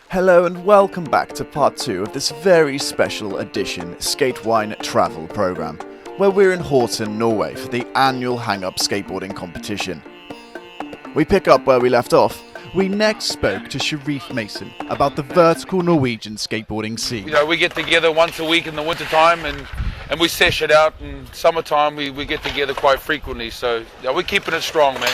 Hello and welcome back to part 2 of this very special edition SkateWine travel programme, where we're in Horten, Norway for the annual Hang-Up skateboarding competition. We pick up where we left off. We next spoke to Sharif Mason about the vertical Norwegian skateboarding scene. You know, we get together once a week in the winter time and we sesh it out. In summertime we get together quite frequently, so yeah, we're keeping it strong, man.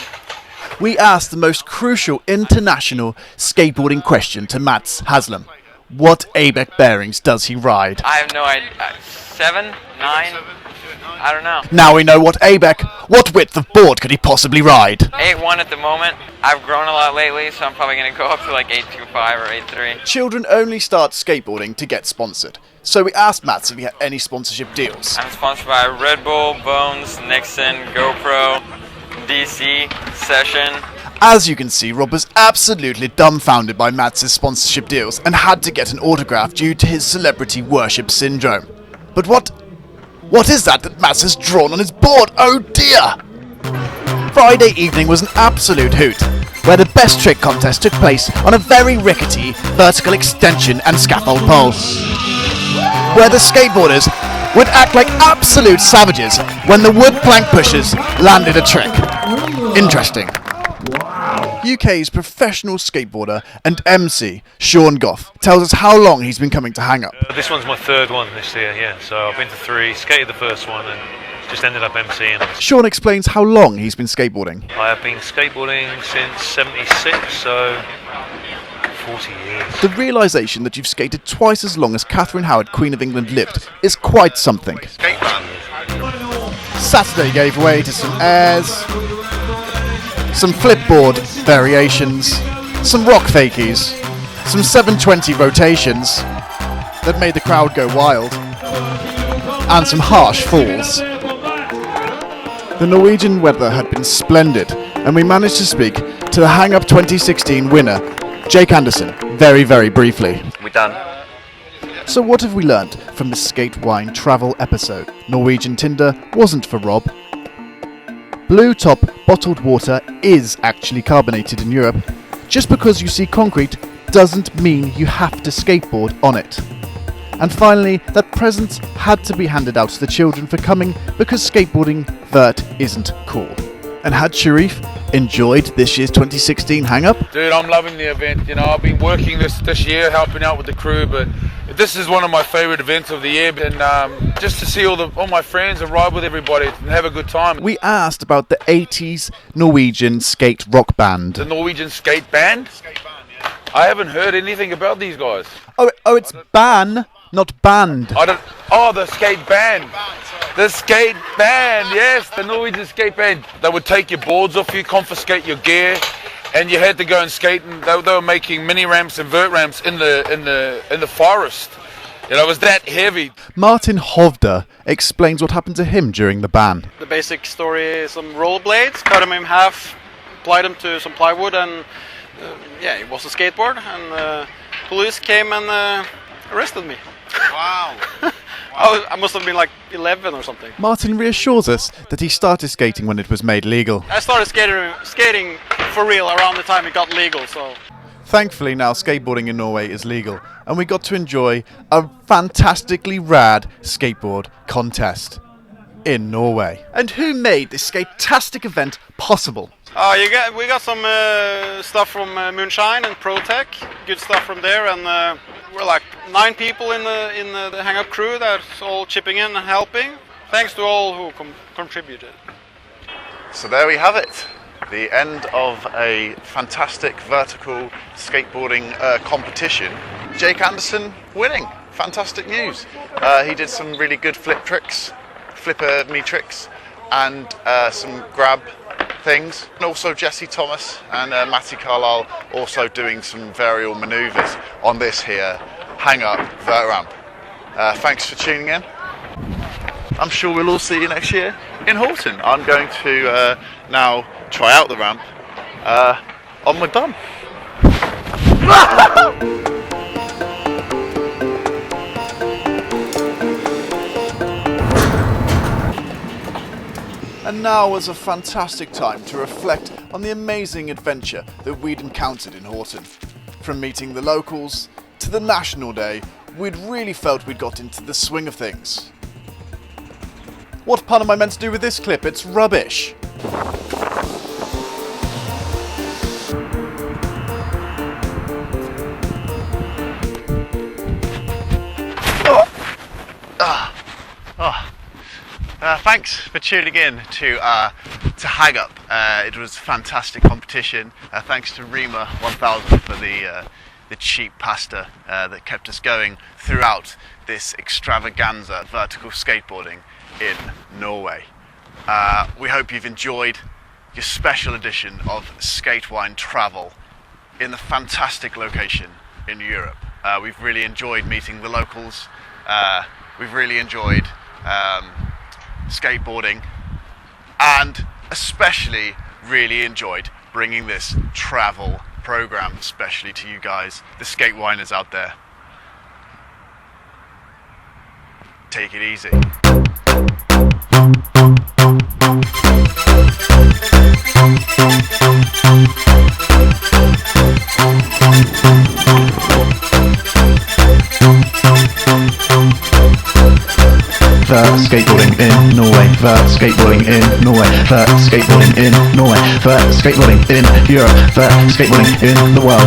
We asked the most crucial international skateboarding question to Mats Haslam. What ABEC bearings does he ride? I have no idea. 7? 9? I don't know. Now we know what ABEC. What width of board could he possibly ride? 8.1 at the moment. I've grown a lot lately, so I'm probably going to go up to like 8.25 or 8.3. Children only start skateboarding to get sponsored. So we asked Mats if he had any sponsorship deals. I'm sponsored by Red Bull, Bones, Nixon, GoPro, DC, Session. As you can see, Rob was absolutely dumbfounded by Mats' sponsorship deals and had to get an autograph due to his celebrity worship syndrome. But what is that Mats has drawn on his board? Oh dear! Friday evening was an absolute hoot, where the best trick contest took place on a very rickety vertical extension and scaffold pole, where the skateboarders would act like absolute savages when the wood plank pushers landed a trick. Interesting. UK's professional skateboarder and MC, Sean Goff, tells us how long he's been coming to Hang Up. This one's my third one this year, yeah. So I've been to 3, skated the first one and just ended up MCing. Sean explains how long he's been skateboarding. I have been skateboarding since 76, so 40 years. The realisation that you've skated twice as long as Catherine Howard, Queen of England, lived is quite something. Saturday gave way to some airs, some flipboard variations, some rock fakies, some 720 rotations that made the crowd go wild, and some harsh falls. The Norwegian weather had been splendid, and we managed to speak to the Hang Up 2016 winner, Jake Anderson, very, very briefly. We done. So what have we learnt from the SkateWine travel episode? Norwegian Tinder wasn't for Rob. Blue Top bottled water is actually carbonated in Europe. Just because you see concrete doesn't mean you have to skateboard on it. And finally, that presents had to be handed out to the children for coming because skateboarding vert isn't cool. And had Sharif enjoyed this year's 2016 Hang Up? Dude, I'm loving the event. You know, I've been working this year, helping out with the crew, but this is one of my favourite events of the year, and just to see all my friends and ride with everybody and have a good time. We asked about the 80s Norwegian skate rock band. The Norwegian skate band? Yeah. I haven't heard anything about these guys. Oh, it's ban, not band. The skate band. The skate band, yes, the Norwegian skate band. They would take your boards off you, confiscate your gear, and you had to go and skate. And they were making mini ramps and vert ramps in the forest. You know, it was that heavy. Martin Hovda explains what happened to him during the ban. The basic story is some rollerblades, cut them in half, applied them to some plywood, and it was a skateboard. And police came and arrested me. Wow. I must have been like 11 or something. Martin reassures us that he started skating when it was made legal. I started skating for real around the time it got legal, so... Thankfully now skateboarding in Norway is legal, and we got to enjoy a fantastically rad skateboard contest in Norway. And who made this skatastic event possible? We got some stuff from Moonshine and ProTech, good stuff from there, and we're like 9 people in the Hang Up crew that's all chipping in and helping. Thanks to all who contributed. So there we have it, the end of a fantastic vertical skateboarding competition. Jake Anderson winning, fantastic news. He did some really good flipper me tricks, and some grab things, and also Jesse Thomas and Matty Carlisle also doing some varial manoeuvres on this here Hang Up vert ramp. Thanks for tuning in. I'm sure we'll all see you next year in Horten. I'm going to now try out the ramp on my bum. and now was a fantastic time to reflect on the amazing adventure that we'd encountered in Horten. From meeting the locals to the National Day, we'd really felt we'd got into the swing of things. What pun am I meant to do with this clip? It's rubbish. Thanks for tuning in to Hang-Up. It was a fantastic competition. Thanks to Rima 1000 for the cheap pasta that kept us going throughout this extravaganza vertical skateboarding in Norway. We hope you've enjoyed your special edition of SkateWine travel in the fantastic location in Europe. We've really enjoyed meeting the locals. We've really enjoyed skateboarding, and especially really enjoyed bringing this travel program especially to you guys, the skatewiners out there. Take it easy. Skateboarding in Norway, skateboarding in Norway, skateboarding in Norway, skateboarding in Europe, skateboarding in the world,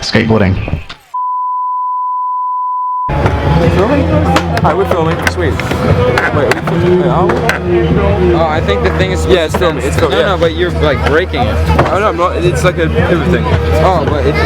skateboarding. Filming? Hi, we're filming. Sweet. Wait, oh, I think the thing is. Yeah, it's filming. It's filming. No, but you're like breaking it. Oh no, I'm not. It's like a pivot thing. Oh, but it's.